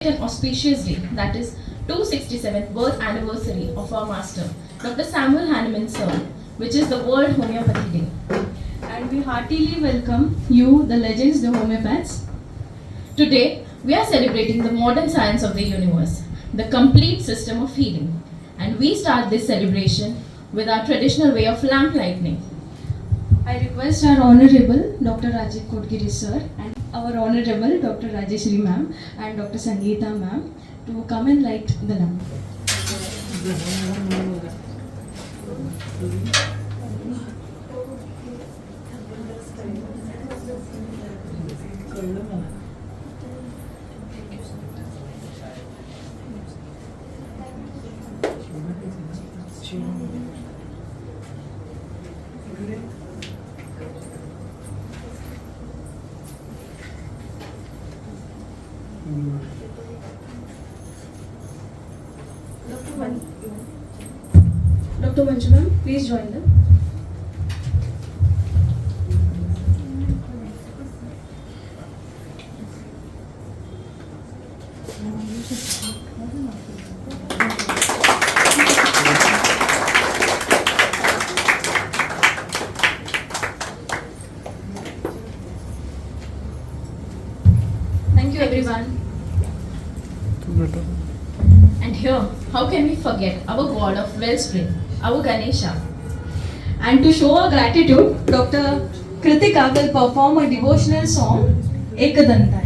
An auspicious day, that is 267th birth anniversary of our master, Dr. Samuel Hahnemann Sir, which is the World Homeopathy Day. And we heartily welcome you, the legends, the homeopaths. Today, we are celebrating the modern science of the universe, the complete system of healing. And we start this celebration with our traditional way of lamp lighting. I request our Honorable Dr. Rajiv Kodgiri Sir and our Honorable Dr. Rajeshri Ma'am and Dr. Sangeeta Ma'am to come and light the lamp. Dr. Manju ma'am, please join them. Thank you everyone. And here, how can we forget our god of wellspring, our Ganesha? And to show our gratitude, Dr. Kritika will perform a devotional song, Ekadantai.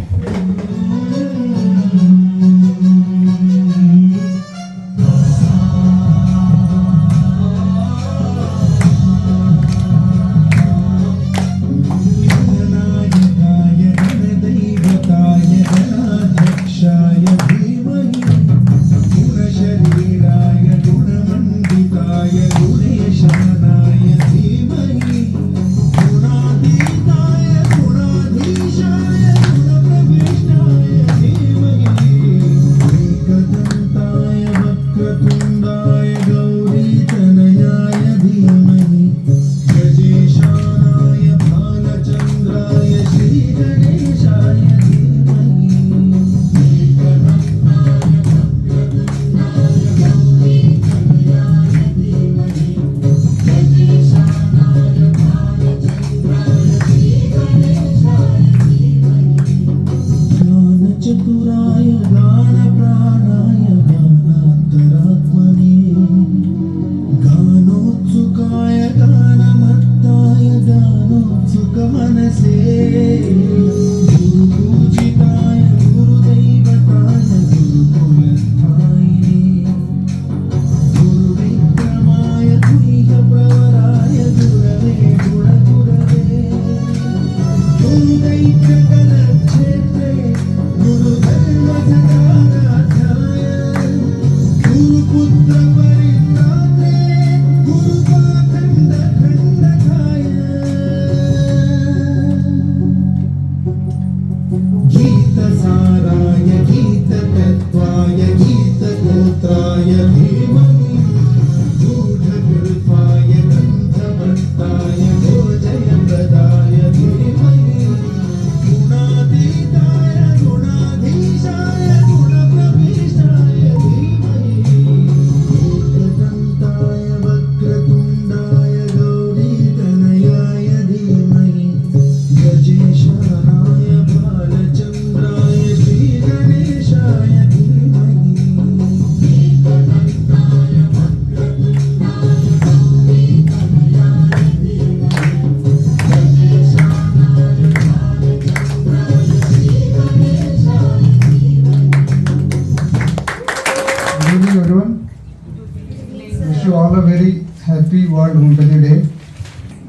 Wish you all a very happy World Homeopathy Day.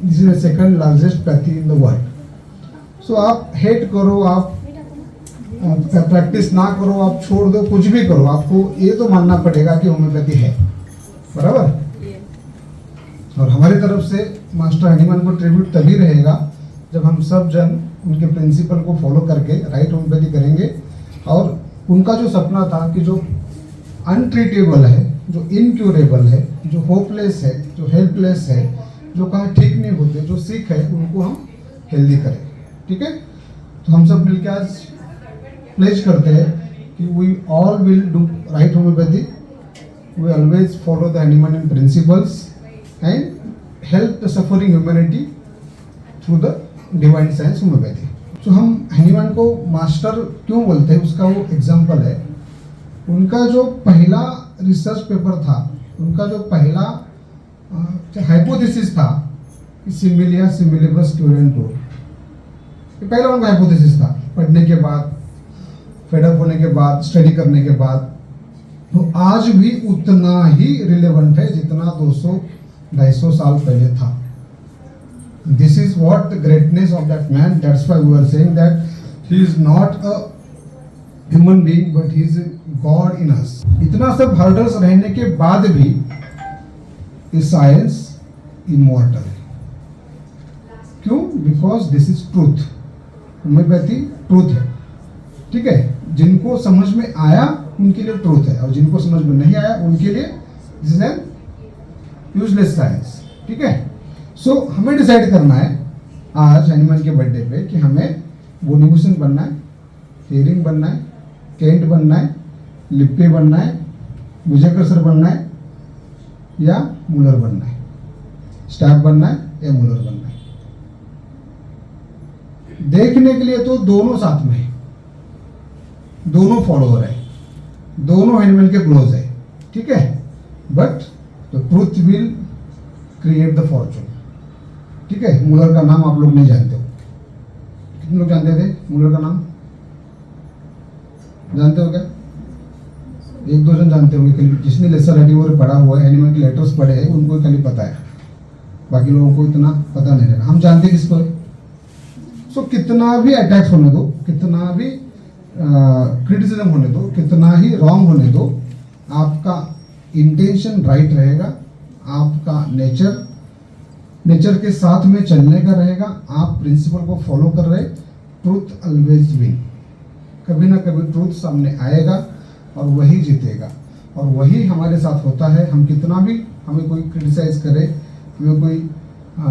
This is the second largest pathy in the world. So आप hate करो, आप practice ना करो, आप छोड़ दो, कुछ भी करो, आपको ये तो मानना पड़ेगा कि होम्योपैथी है, बराबर। और हमारी तरफ से मास्टर हनीमैन को ट्रिब्यूट तभी रहेगा जब हम सब जन उनके प्रिंसिपल को फॉलो करके राइट होम्योपैथी करेंगे। और उनका जो सपना था कि जो अनट्रीटेबल है, जो इनक्यूरेबल है, जो होपलेस है, जो हेल्पलेस है, जो कहाँ ठीक नहीं होते, जो सिक है, उनको हम हेल्दी करें। ठीक है, तो हम सब मिलकर आज प्लेज करते हैं कि we all will do right homeopathy, we always follow the Hahnemann principles and help the suffering humanity through the divine science homeopathy. तो हम हनीमैन को मास्टर क्यों बोलते हैं, उसका वो एग्जाम्पल है। उनका जो पहला रिसर्च पेपर था, उनका जो पहला हाइपोथेसिस था कि सिमिलिया सिमिलिबस क्यूरेंटो, ये पहला उनका हाइपोथेसिस था। पढ़ने के बाद, फेडअप होने के बाद, स्टडी करने के बाद, तो आज भी उतना ही रिलेवेंट है जितना 200-250 साल पहले था। This is what the greatness of that man. That's why we are saying that he is not a human being, but he is a God in us. इतना सब hurdles रहने के बाद भी ये साइंस इमॉर्टल है। क्यों? Because this is truth. Homeopathy truth है, ठीक है। जिनको समझ में आया उनके लिए ट्रूथ है, और जिनको समझ में नहीं आया उनके लिए this is an useless science, ठीक है। सो हमें डिसाइड करना है आज हनीमैन के बर्थडे पे कि हमें बोनीबूसन बनना है, हेरिंग बनना है, केंट बनना है, लिप्पे बनना है, विजयकर सर बनना है या मुलर बनना है, स्टैप बनना है या मुलर बनना है। देखने के लिए तो दोनों साथ में है, दोनों फॉलोअर है, दोनों हनीमैन के क्लोज है, ठीक है। But the truth will create the Fortune, ठीक है। मुलर का नाम आप लोग नहीं जानते हो, कितने लोग जानते थे मुलर का नाम? जानते हो क्या? 1-2 जन जानते होंगे। जिसने लेसर एडिवर पढ़ा हुआ है, हनीमैन के लेटर्स पढ़े हैं, उनको खाली पता है, बाकी लोगों को इतना पता नहीं रहेगा। हम जानते किसको है। सो कितना भी अटैक्स होने दो, कितना भी क्रिटिसिज्म होने दो, कितना ही रॉन्ग होने दो, आपका इंटेंशन राइट रहेगा, आपका नेचर के साथ में चलने का रहेगा, आप प्रिंसिपल को फॉलो कर रहे, ट्रूथ ऑलवेज विन। कभी ना कभी ट्रूथ सामने आएगा और वही जीतेगा, और वही हमारे साथ होता है। हम कितना भी, हमें कोई क्रिटिसाइज करे, हमें कोई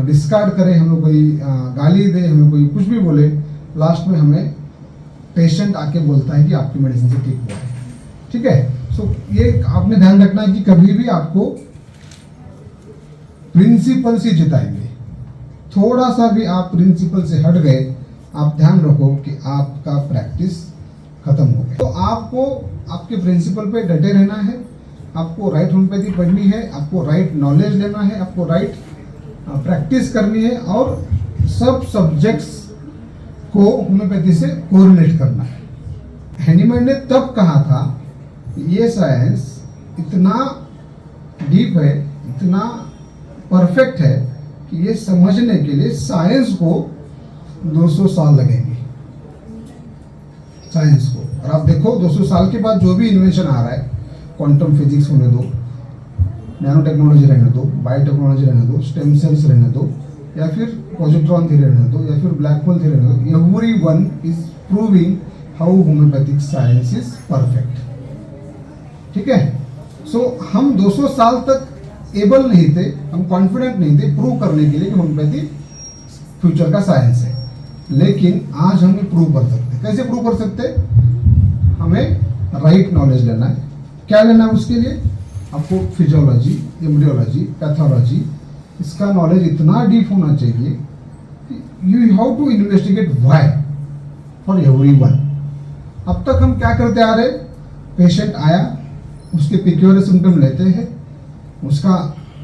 डिस्कार्ड करे, हमें कोई गाली दे, हमें कोई कुछ भी बोले, लास्ट में हमें पेशेंट आके बोलता है कि आपकी मेडिसिन से ठीक हुआ है, ठीक है। सो ये आपने ध्यान रखना है कि कभी भी आपको प्रिंसिपल से जिताएंगे। थोड़ा सा भी आप प्रिंसिपल से हट गए, आप ध्यान रखो कि आपका प्रैक्टिस खत्म हो गया। तो आपको आपके प्रिंसिपल पे डटे रहना है, आपको राइट होम्योपैथी पढ़नी है, आपको राइट नॉलेज लेना है, आपको राइट प्रैक्टिस करनी है, और सब सब्जेक्ट्स को होम्योपैथी से कोरिलेट करना है। हनीमैन ने तब कहा था ये साइंस इतना डीप है, इतना परफेक्ट है कि ये समझने के लिए साइंस को 200 साल लगेंगे, साइंस को। और आप देखो 200 साल के बाद जो भी इन्वेंशन आ रहा है, क्वांटम फिजिक्स होने दो, नैनो टेक्नोलॉजी रहने दो, बायोटेक्नोलॉजी रहने दो, स्टेम सेल्स रहने दो, या फिर पॉजिट्रॉन थ्योरी रहने दो, या फिर ब्लैक होल थ्योरी रहने दो, everyone is proving how homeopathic science is perfect, ठीक है। सो हम 200 साल तक एबल नहीं थे, हम कॉन्फिडेंट नहीं थे प्रूव करने के लिए कि होम्योपैथी फ्यूचर का साइंस है, लेकिन आज हम प्रूव कर सकते हैं। कैसे प्रूव कर सकते हैं? हमें राइट नॉलेज लेना है। क्या लेना है उसके लिए? आपको फिजियोलॉजी, एम्ब्रियोलॉजी, पैथोलॉजी, इसका नॉलेज इतना डीप होना चाहिए कि you have to investigate why for everyone. अब तक हम क्या करते आ रहे? पेशेंट आया, उसके पिक्यूलर सिम्टम लेते हैं, उसका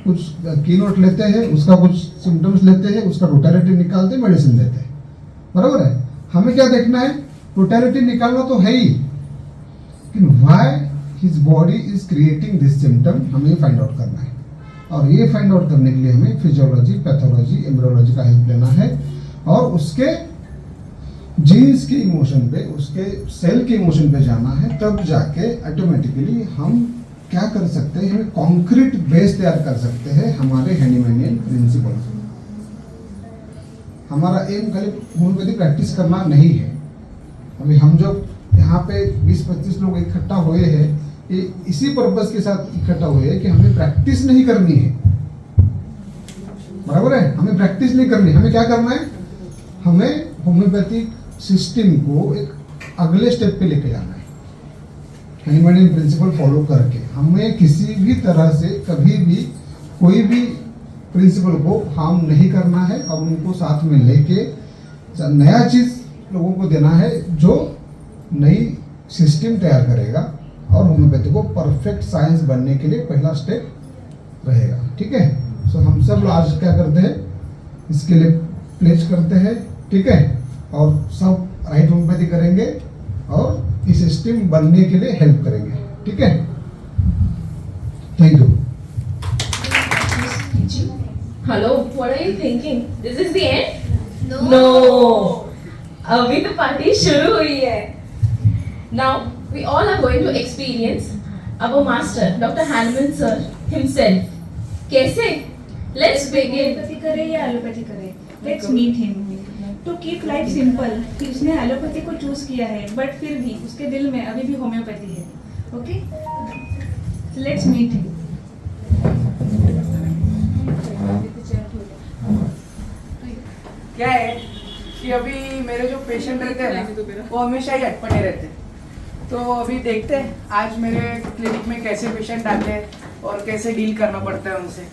कुछ कीनोट लेते हैं, उसका कुछ सिम्टम्स लेते हैं, उसका टोटलिटी निकालते हैं, मेडिसिन देते हैं, बराबर है। हमें क्या देखना है? टोटलिटी निकालना तो है ही, लेकिन why his body is creating this symptom हमें फाइंड आउट करना है। और ये फाइंड आउट करने के लिए हमें फिजियोलॉजी, पैथोलॉजी, एम्ब्रियोलॉजी का हेल्प लेना है, और उसके जीन्स के इमोशन पे, उसके सेल के इमोशन पे जाना है। तब जाके ऑटोमेटिकली हम क्या कर सकते हैं? हमें कॉन्क्रीट बेस तैयार कर सकते हैं हमारे हनीमैनियन प्रिंसिपल। हमारा एम खाली होम्योपैथी प्रैक्टिस करना नहीं है। अभी हम जब यहाँ पे 20-25 लोग इकट्ठा हुए हैं, ये इसी पर्पस के साथ इकट्ठा हुए हैं कि हमें प्रैक्टिस नहीं करनी है, बराबर है। हमें प्रैक्टिस नहीं करनी, हमें क्या करना है? हमें होम्योपैथिक सिस्टम को एक अगले स्टेप पे लेके जाना है। हैनिमैन प्रिंसिपल फॉलो करके हमें किसी भी तरह से कभी भी कोई भी प्रिंसिपल को हार्म नहीं करना है और उनको साथ में लेके नया चीज़ लोगों को देना है जो नई सिस्टम तैयार करेगा और होम्योपैथी को परफेक्ट साइंस बनने के लिए पहला स्टेप रहेगा। ठीक है, सो हम सब लोग आज क्या करते हैं, इसके लिए प्लेज करते हैं। ठीक है, और सब राइट होम्योपैथी करेंगे और इस सिस्टम बनने के लिए हेल्प करेंगे। ठीक है, thank you. Hello, what are you thinking? This is the end? No. अभी तो पार्टी शुरू हुई है. Now we all are going to experience our master, Dr. Hahnemann sir himself. कैसे? Let's begin. एलोपैथी करे या एलोपैथी करे, let's meet him to keep life simple. कि उसने एलोपैथी को चूज किया है बट फिर भी उसके दिल में अभी भी होम्योपैथी है। Okay, let's meet him. क्या है कि अभी मेरे जो पेशेंट रहते हैं ना वो हमेशा ही अटपटे रहते हैं। तो अभी देखते हैं आज मेरे क्लिनिक में कैसे पेशेंट आते हैं और कैसे डील करना पड़ता है उनसे।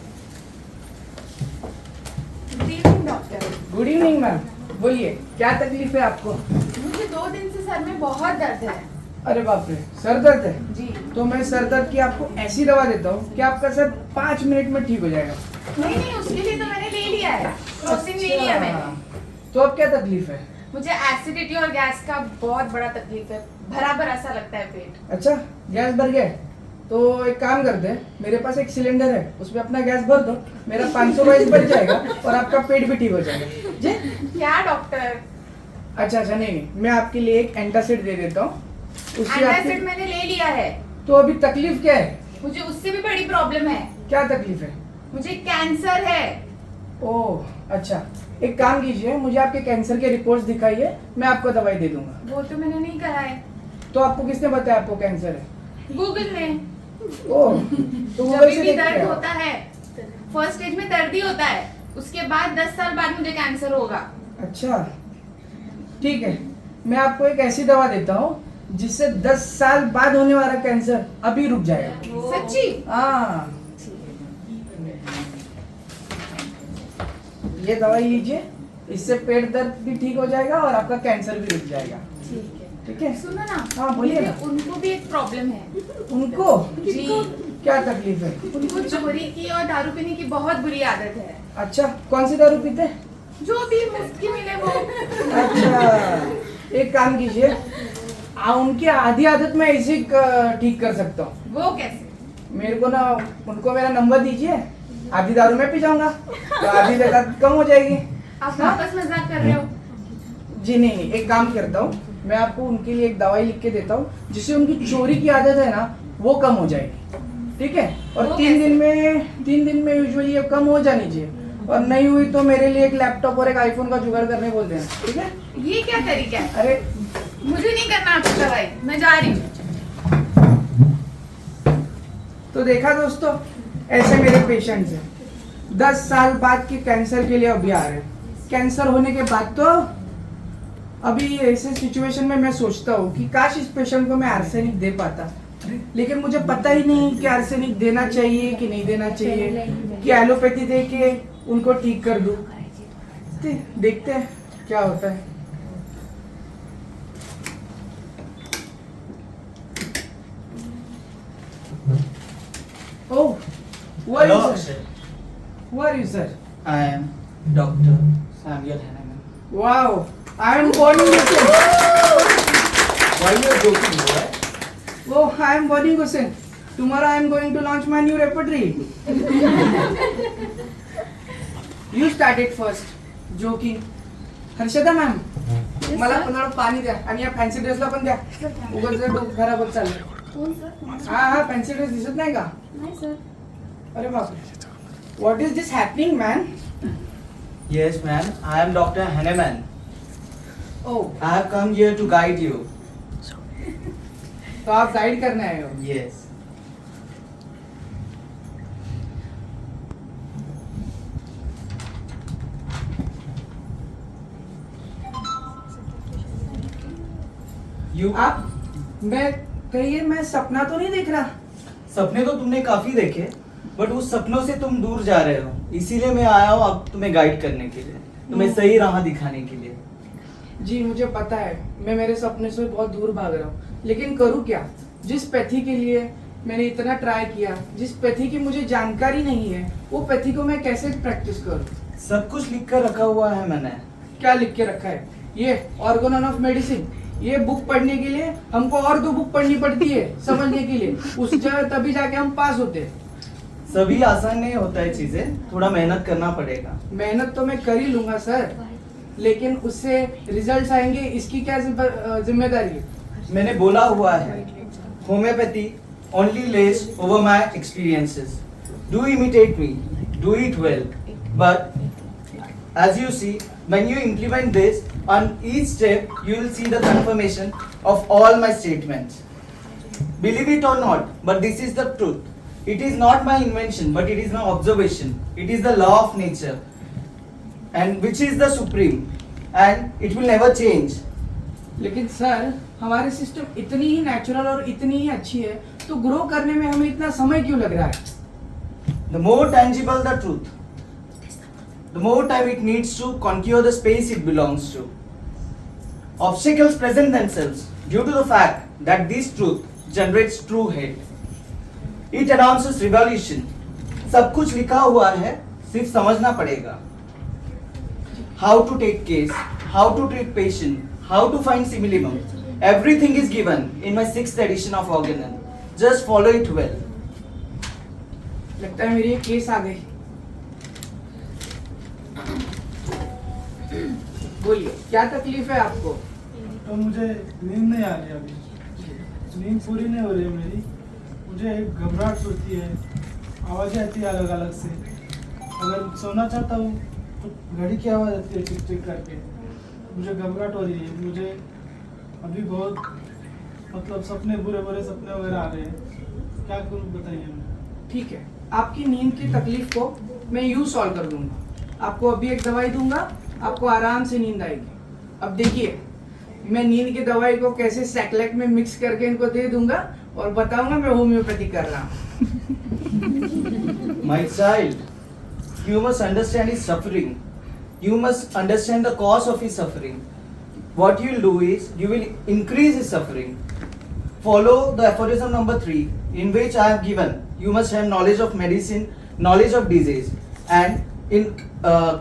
Good evening doctor. Good evening ma'am, बोलिए क्या तकलीफ है आपको? मुझे 2 दिन से सर में बहुत दर्द है। अरे बाप रे, सर दर्द है? जी। तो मैं सर दर्द की आपको ऐसी दवा देता हूँ कि आपका सर 5 मिनट में ठीक हो जाएगा। नहीं, उसके लिए तो मैंने ले लिया है, क्रॉसिंग ले लिया मैंने। तो अब क्या तकलीफ है? मुझे एसिडिटी और गैस का बहुत बड़ा तकलीफ है, भरा भरा सा लगता है पेट। अच्छा, गैस भर गया है? तो एक काम करते हैं, मेरे पास एक सिलेंडर है, उसमें अपना गैस भर दो, मेरा 500 वाइस बच जाएगा और आपका पेट भी ठीक हो जाएगा। जी? क्या डॉक्टर? अच्छा, नहीं, मैं आपके लिए एक एंटासिड दे देता हूँ। उससे एंटासिड मैंने ले लिया है। तो अभी तकलीफ क्या है? मुझे उससे भी बड़ी प्रॉब्लम है। क्या तकलीफ है? मुझे कैंसर है। ओह अच्छा, एक काम कीजिए, मुझे आपके कैंसर के रिपोर्ट्स दिखाइए, मैं आपको दवाई दे दूंगा। वो तो मैंने नहीं करा है। तो आपको किसने बताया आपको कैंसर है? गूगल ने। ओह, तो जब गूगल से भी देख दर्द के आओ। होता है, फर्स्ट स्टेज में दर्द ही होता है, उसके बाद 10 साल बाद मुझे कैंसर होगा। अच्छा ठीक है, मैं आपको एक ऐसी दवा देता हूँ जिससे 10 साल बाद होने वाला कैंसर अभी रुक जाएगा। सच्ची? हाँ, ये दवाई लीजिए, इससे पेट दर्द भी ठीक हो जाएगा और आपका कैंसर भी रुक जाएगा। ठीक है? सुनो ना। हाँ, बोलिए ना। उनको भी एक प्रॉब्लम है। उनको जी। क्या तकलीफ है? उनको चोरी की और दारू पीने की बहुत बुरी आदत है। अच्छा, कौन सी दारू पीते हैं? जो भी मुफ्त की मिले वो। अच्छा, एक काम कीजिए, उनकी आधी आदत में ऐसे ठीक कर सकता हूँ। वो कैसे? मेरे को ना, उनको मेरा नंबर दीजिए, आधी दारू मैं पी जाऊंगा तो आधी दर्द कम हो जाएगी। आप वापस मजाक कर रहे हो? जी नहीं, एक काम करता हूँ, मैं आपको उनके लिए एक दवाई लिख के देता हूँ जिससे उनकी चोरी की आदत है ना वो कम हो जाएगी। ठीक है? और वो 3 दिन में यूजुअली ये कम हो जानी चाहिए, और नहीं हुई तो मेरे लिए एक लैपटॉप और एक आईफोन का जुगाड़ करने बोल देना। ठीक है? ये क्या तरीका है? अरे मुझे नहीं करना आपकी दवाई, मैं जा रही हूँ। तो देखा दोस्तों, ऐसे मेरे पेशेंट्स हैं, 10 साल बाद के कैंसर के लिए अभी आ रहे हैं। कैंसर होने के बाद तो अभी ऐसे सिचुएशन में मैं सोचता हूँ कि काश इस पेशेंट को मैं आर्सेनिक दे पाता, लेकिन मुझे पता ही नहीं कि आर्सेनिक देना चाहिए कि नहीं देना चाहिए, कि एलोपैथी दे के उनको ठीक कर दूं। देखते हैं क्या होता है। Oh, who are Hello, you, sir? Who are you, sir? I am Dr. Samuel Hahnemann. Wow, I am Bonnie Hussain. Why you are joking, boy? Oh, I am Bonnie Hussain. Tomorrow I am going to launch my new repertory. You started first. Joking. Harshada ma'am, मला पण थोडं पाणी द्या आणि या fancy ड्रेसला पण द्या. उगाच जर डोकं खराब होत चाललंय. हा फॅन्सी ड्रेस दिसत नाही का? नहीं सर। अरे बापरे. What is this happening, man? Yes, ma'am. I am Dr. Hahnemann. Oh, I have come here to guide you. तो आप गाइड करने आए हो? Yes. You आप, मैं कहीं ये मैं सपना तो नहीं देख रहा? सपने तो तुमने काफी देखे, बट उस सपनों से तुम दूर जा रहे हो, इसीलिए मैं आया हूँ अब तुम्हें गाइड करने के लिए, तुम्हें सही राह दिखाने के लिए। जी मुझे पता है, मैं मेरे सपने से बहुत दूर भाग रहा हूँ, लेकिन करूँ क्या? जिस पैथी के लिए मैंने इतना ट्राई किया, जिस पैथी की मुझे जानकारी नहीं है, वो पैथी को मैं कैसे प्रैक्टिस करूँ? सब कुछ लिख कर रखा हुआ है मैंने। क्या लिख के रखा है? ये ऑर्गेनॉन ऑफ मेडिसिन, ये बुक पढ़ने के लिए हमको और 2 बुक पढ़नी पड़ती है समझने के लिए, उस जगह तभी जाके हम पास होते हैं। सभी आसान नहीं होता है चीजें, थोड़ा मेहनत करना पड़ेगा। मेहनत तो मैं कर ही लूंगा सर, लेकिन उससे रिजल्ट्स आएंगे, इसकी क्या जिम्मेदारी है? मैंने बोला हुआ है, homeopathy only lays over my experiences. Do imitate me, do it well. But as you see, when you implement this, on each step you will see the confirmation of all my statements. Believe it or not, but this is the truth. It is not my invention, but it is my observation. It is the law of nature, and which is the supreme, and it will never change. लेकिन sir हमारी system इतनी ही natural और इतनी ही अच्छी है, तो grow करने में हमें इतना समय क्यों लग रहा है? The more tangible the truth, the more time it needs to conquer the space it belongs to. Obstacles present themselves due to the fact that this truth generates true hate. It announces revolution. सब कुछ लिखा हुआ है, सिर्फ समझना पड़ेगा. How to take case, how to treat patient, how to find simillimum. Everything is given in my 6th edition of Organon. Just follow it well. लगता है मेरी एक केस आ गई। बोलिए क्या तकलीफ है आपको? तो मुझे नींद नहीं आ रही अभी, नींद पूरी नहीं हो रही है मेरी। मुझे एक घबराहट होती है, आवाज़ें आती है अलग अलग से। अगर सोना चाहता हूँ तो घड़ी की आवाज़ आती है टिक टिक करके। मुझे घबराहट हो रही है, मुझे अभी बहुत मतलब सपने बुरे बुरे सपने वगैरह आ रहे हैं। क्या करूँ बताइए। ठीक है, आपकी नींद की तकलीफ को मैं यूँ सॉल्व कर दूंगा। आपको अभी एक दवाई दूंगा, आपको आराम से नींद आएगी। अब देखिए मैं नींद की दवाई को कैसे सैक्लेट में मिक्स करके इनको दे दूंगा और बताऊंगा मैं होम्योपैथी कर रहा हूँ। My child, you must understand his suffering. You must understand the cause of his suffering. What you will do is, you will increase his suffering. Follow the aphorism number 3, in which I have given, you must have knowledge of medicine, knowledge of disease, and in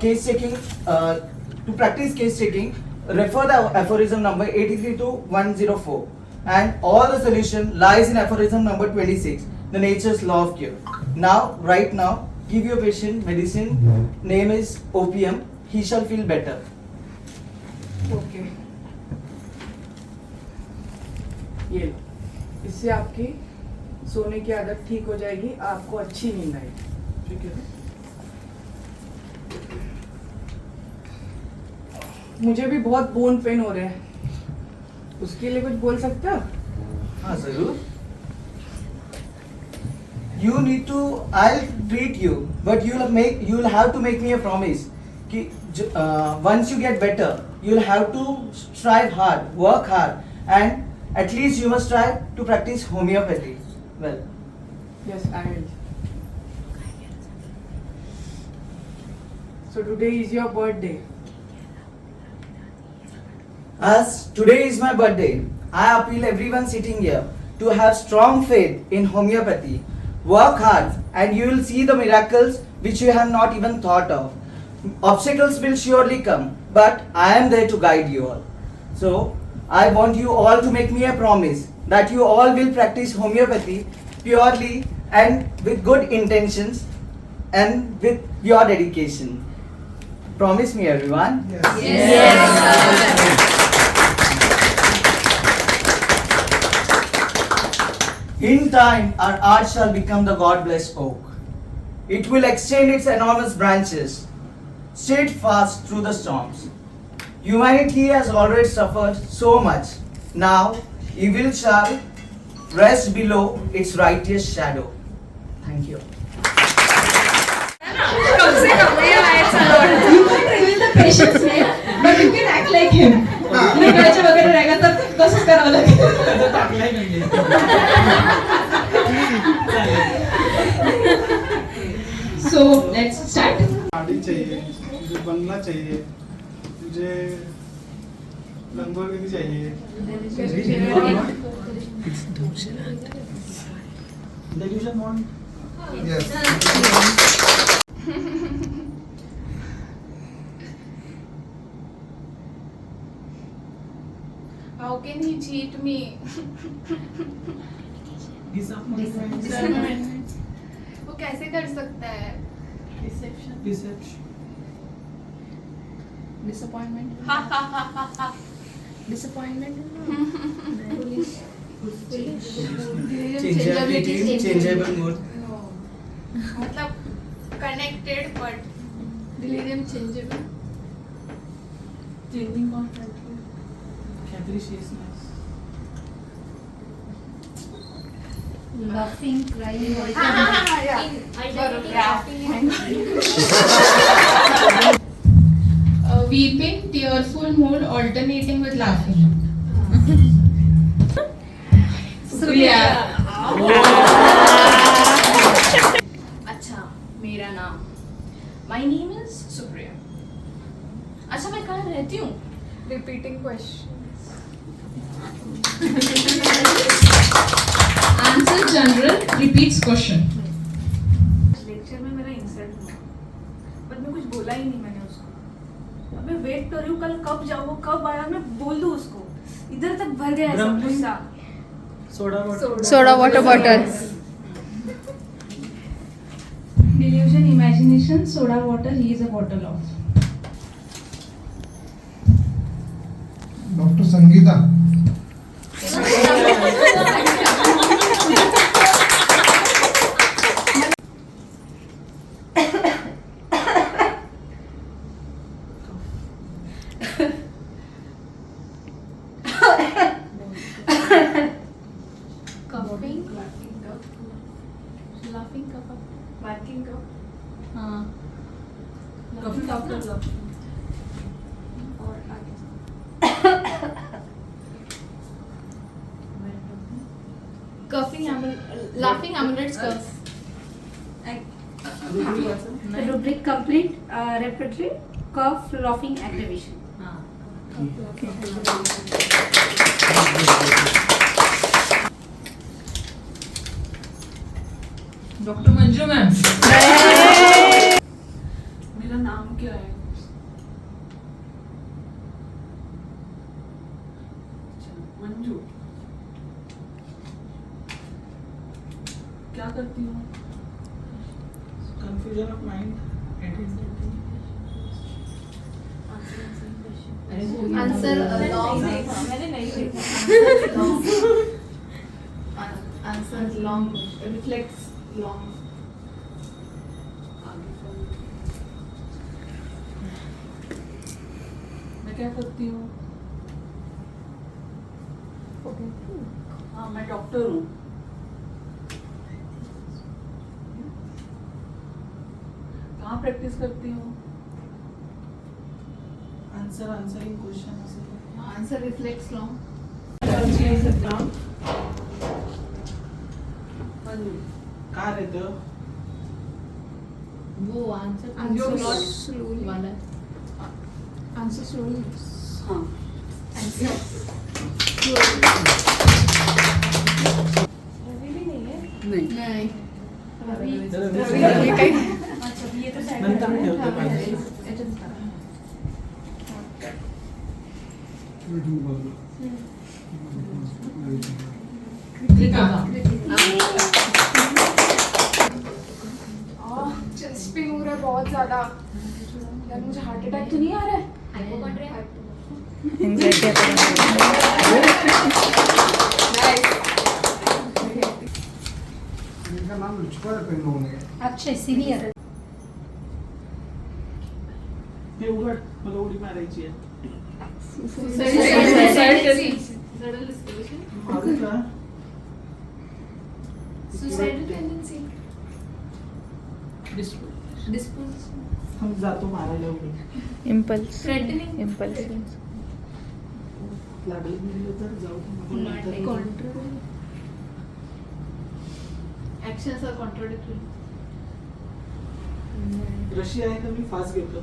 case checking, to practice case checking, refer the aphorism number 83 to 104. And all the solution lies in aphorism number 26, the nature's law of cure. Now, right now, give your patient medicine, name is opium, he shall feel better. Okay, ये लो, इससे आपकी सोने की आदत ठीक हो जाएगी, आपको अच्छी नींद आएगी। ठीक है। मुझे भी बहुत बोन पेन हो रहे हैं, उसके लिए कुछ बोल सकते हो? हाँ जरूर. You need to, I'll treat you, but you'll have to make me a promise कि once you get better, you'll have to strive hard, work hard, and at least you must try to practice homeopathy. Well, Yes, I will. So today is your birthday. as today is my birthday, I appeal everyone sitting here to have strong faith in homeopathy. Work hard and you will see the miracles which you have not even thought of. Obstacles will surely come, but I am there to guide you all. So, I want you all to make me a promise that you all will practice homeopathy purely and with good intentions and with your dedication. Promise me, everyone. In time, our art shall become the God-blessed oak. It will extend its enormous branches, steadfast through the storms. Humanity has already suffered so much. Now, evil shall rest below its righteous shadow. Thank you. You can't reveal the patient's name, but you can act like him. निघायचं वगैरे राहिलं तर तसंच करावं लागेल. त्याचा टाकलाय नाहीये. So let's start. गाड़ी चाहिए, मुझे बंगला चाहिए, मुझे लंबोर्गिनी चाहिए. Delusion want? Yes. How can he cheat me? Disappointment. वो कैसे कर सकता है? Deception. Disappointment. Ha ha ha ha ha. Disappointment. Changeable mood. No. मतलब connected but delirium changeable. Changing content. Capriciousness. Laughing, crying, Weeping, tearful mood alternating with laughing. Surya. अच्छा, मेरा नाम. My name is Supriya. अच्छा, मैं कहाँ रहती हूँ? Repeating questions. Answer general, repeats question. Lecture में मेरा इंसल्ट हुआ बट मैं कुछ बोला ही नहीं मैंने उसको. अब मैं वेट कर रही हूँ कल कब जाऊँ वो कब आया मैं बोल दूँ उसको. इधर तक भर गया है सब गुस्सा. soda water bottle. Delusion, imagination, soda water, he is a bottle of. Dr. Sangeeta. Coughing. Laughing cup. Barking cup. हाँ. Coughing cup. और आगे. Coughing laughing amulets cough. Rubric complete, repertory, cough, laughing, aggravation. Dr. Manju ma'am. मेरा नाम क्या है? मंजू. क्या करती हूँ? Confusion of mind. Answer long. मैंने नहीं देखा. Answer long. Reflects long. मैं क्या करती हूँ? हाँ, मैं डॉक्टर हूँ. कहाँ प्रैक्टिस करती हूँ? Answering question. Answer reflects long. कहाँ रहते हो? वो आंसर Answer not slowly. वाला है. Answer slowly. हाँ. Answer. रवि भी नहीं है. नहीं. रवि. अच्छा ये तो साइड नंतर ठेवतो पाहिजे. चेस्ट पेन हो रहा है बहुत ज्यादा. यार मुझे हार्ट अटैक तो नहीं आ रहा है? इनका नाम लुचकर पेन होने. अक्षय सीनियर. हे उघड, मला उडी मारायची आहे. मारू का? Suicidal tendency. Disposition. हम जातो मारायला उडी. Impulse. Threatening. Impulse. लागली गेली तर जाऊ दे, आपण नंतर Actions are contradictory. रशी आहे तर मी फास्ट घेतो.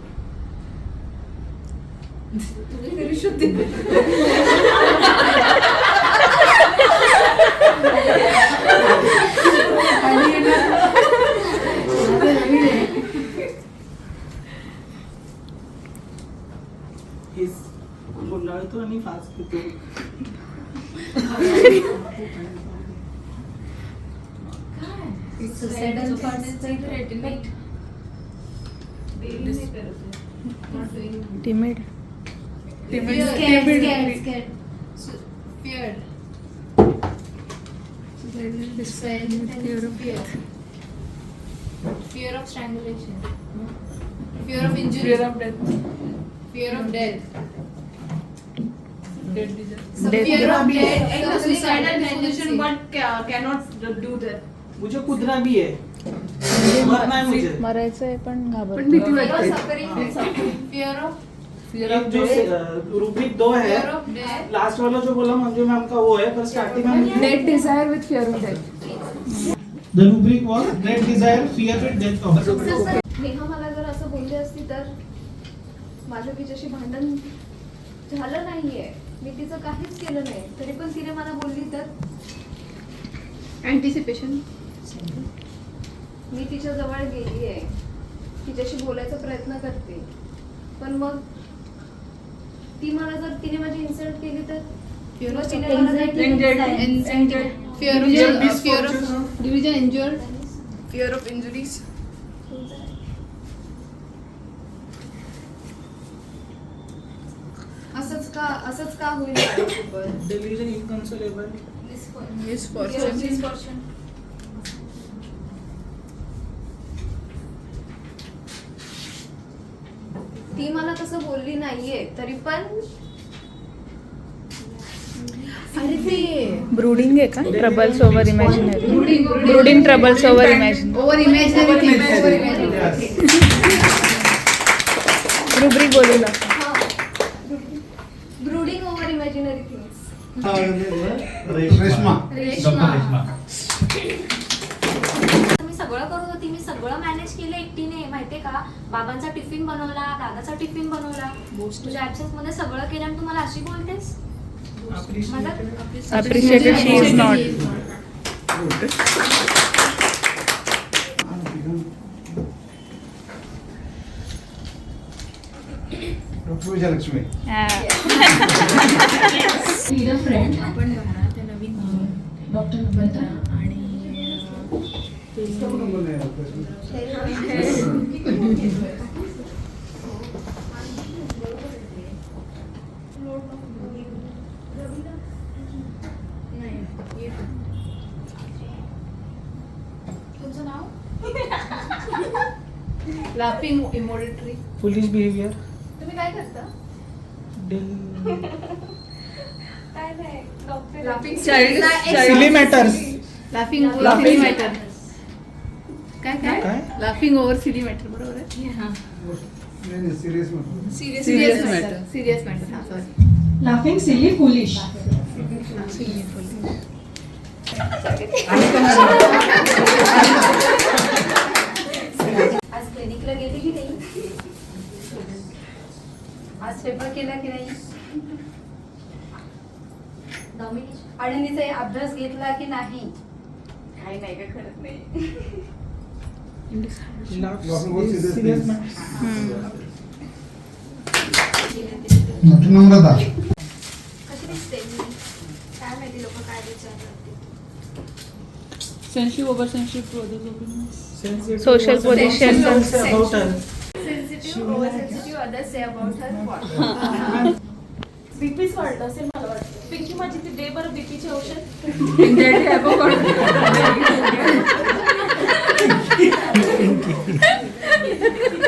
हेच गुंडाळतो आणि फास्ट घेतो. Suicidal thoughts threatening. Timid. Scared. Feared. Fear of strangulation. Fear of injury. Fear of death. Fear of death. Death. Fear of death. एक suicidal position but cannot do that. मुझे कुदना भी है, मरना है मुझे. मरायचं आहे पण घाबरतो. Fear of एक जो रूब्रिक 2 है, fear of death. लास्ट वाला जो बोला मंजू मैम का वो है, पर स्टार्टिंग में Dead desire with fear of death. The rubric was death desire, fear with death also. Neha मला जर असं बोलली असती तर माझं तिच्याशी भांडण झालं नाहीये, मी तिचं काहीच केलं नाही, तरी पण तिने मला बोलली तर Anticipation. मी तिच्या जवळ गेली आहे, तिच्याशी बोलायचा प्रयत्न करते, पण मग ती मला जर तिने माझी इन्सल्ट केली तर मग तिने मला काही Fear of division injured. Fear of injuries. असंच का होईल माझ्यासोबत? डिलीजन इनकन्सोलेबल. Misfortune. ती मला तसं बोलली नाहीये, तरी पण अरे ते ब्रूडिंग आहे का? Troubles over imaginary. Brooding troubles over imagine. over imaginary. Rubric बोलू ना. Brooding over imaginary things. Reshma. मी सगळं करत होती, मी सगळं मॅनेज केलं एकटीने, माहितीये का? बाबांचा टिफिन बनवला, दादाचा टिफिन बनवला, तुझ्या ऍब्सेन्स मध्ये सगळं केलं आणि तू मला अशी बोलतेस? Appreciated she is not. Doctor Vijayalakshmi. Need a friend. आपण त्या नवीन डॉक्टर नम्रता आणि तुमचं नाव? Laughing immodestly. Police behaviour. तुम्ही काय करता? काय नाही डॉक्टर Laughing सिली matters. Laughing over Laughing. silly matter. काय? काय? Laughing over silly matter, बरोबर आहे? नाही सिरियस म्हणतो. Serious matter. Serious matter. हा, sorry. लाफिंग सिली फुलिश. आज क्लिनिकला गेली की नाही? आज पेपर केला की नाही? अडणीचा अभ्यास घेतला की नाही? काही नाही का करत नाही. Serious doctor Namrata. कशी दिसते मी? काय माहिती लोक काय विचारतात ते. Sensitive over sensitive to others opinions. Social position. About her. Sensitive over sensitive others से अबाउट हर व्हॉट. बीपीच वाढलं असेल मला वाटतं. पिंकी माझी ती दे बरं बीपीचे औषध.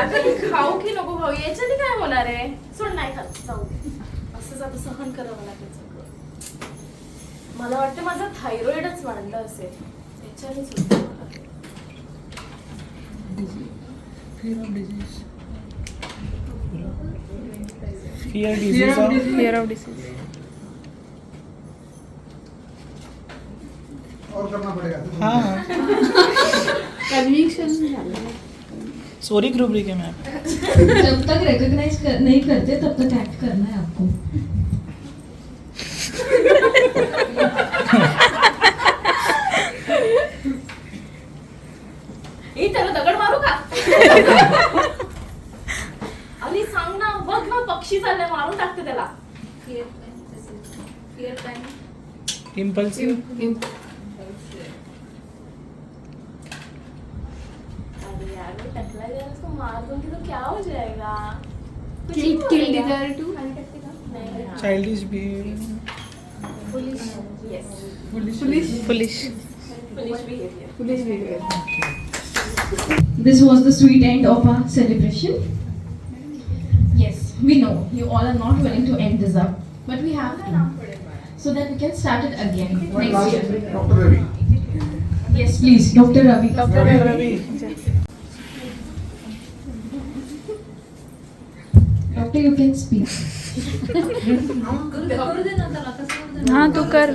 आता हे खाऊ की नको खाऊ याच्याने काय होणार आहे? सोड नाही खात, जाऊ दे. असंच आता सहन करावं लागेल सगळं. मला वाटतं माझा थायरॉइडच वाढला असेल, त्याच्यानेच होतं मला. Fear disease. Fear of disease. करना पड़ेगा. हाँ कन्विक्शन झालं. सॉरी रुब्रिक है मैम. जब तक रिकॉग्नाइज नहीं करते तब तक एक्ट करना है आपको. ए त्याला दगड मारू का? अरे सांग ना, बघ ना पक्षी चालले, मारून टाकते त्याला. इम्पल्सिव. अरे यार मैं टकला गया, उसको मार दूंगी तो क्या हो जाएगा? Kill the other two. नहीं. Childish behaviour. Yes. Foolish. Foolish behavior. This was the sweet end of our celebration. Yes, we know you all are not willing to end this up, but we have to, so that we can start it again One next last, year. Dr. Ravi. Yes, Please, Dr. Ravi. Ravi. Doctor, you can speak. हाँ तू कर.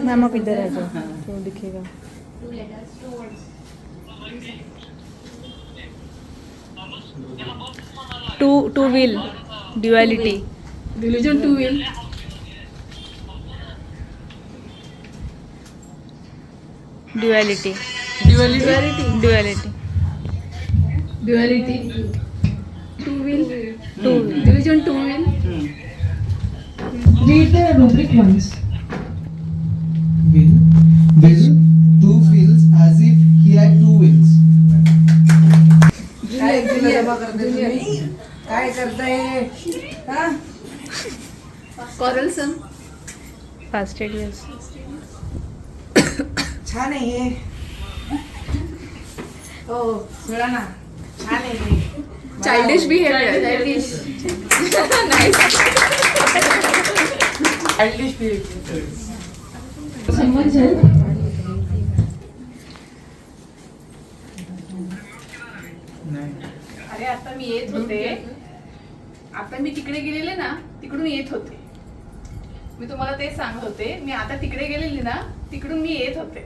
Ma'am आप इधर आ जाओ तो दिखेगा. Two wheel duality. Religion to will. Duality. Duality. Two will. Religion to will. Read the rubric once. Will two feels as if he had two wills. काय दिलं जमा करते तुम्ही? काय करताय? हा? Quarrelsome. Fastidious. यस. छान आहे हे. हो सोडा ना. छान आहे हे. Childish behavior. Childish behavior. Someone's help. अरे आता मी येत होते, आता मी तिकडे गेलेले ना, तिकडून येत होते. मी तुम्हाला ते सांगत होते, मी आता तिकडे गेलेली ना, तिकडून मी येत होते.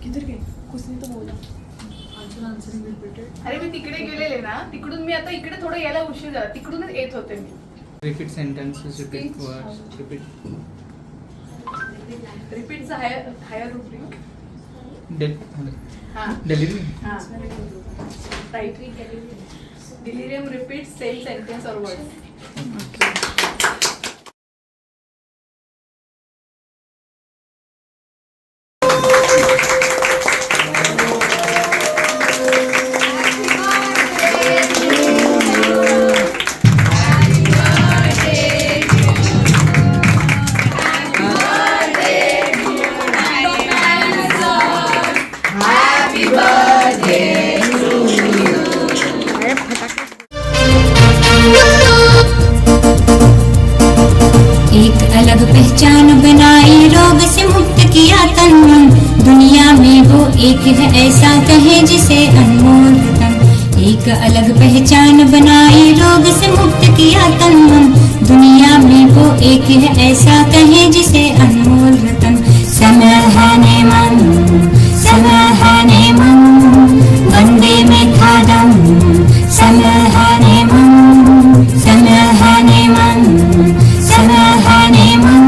किधर गए? कुछ नहीं तो बोला. अरे मी तिकडे गेलेले ना, तिकडून मी आता इकडे थोडं यायला उशीर झाला, तिकडूनच येत होते मी. Repeat sentences, repeat words, repeat. रिपीटचा हायर रुब्रिक. हाँ. Delivery. हाँ. Right. Delirium repeat same sentence और वर्ड. एक अलग पहचान बनाई, रोग से मुक्त किया तन मन, दुनिया में वो एक है ऐसा कहे जिसे अनमोल रतन। एक अलग पहचान बनाई, रोग से मुक्त किया तन मन, दुनिया में वो एक है ऐसा कहे जिसे अनमोल रतन। समाधाने मन, समाधाने मन, वंदे में था दम, समाधाने मन, समाधाने मन, समाधाने मन,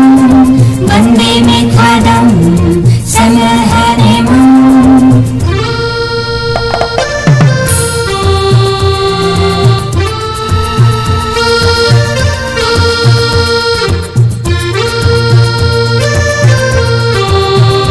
वंदे में था दम, समाधाने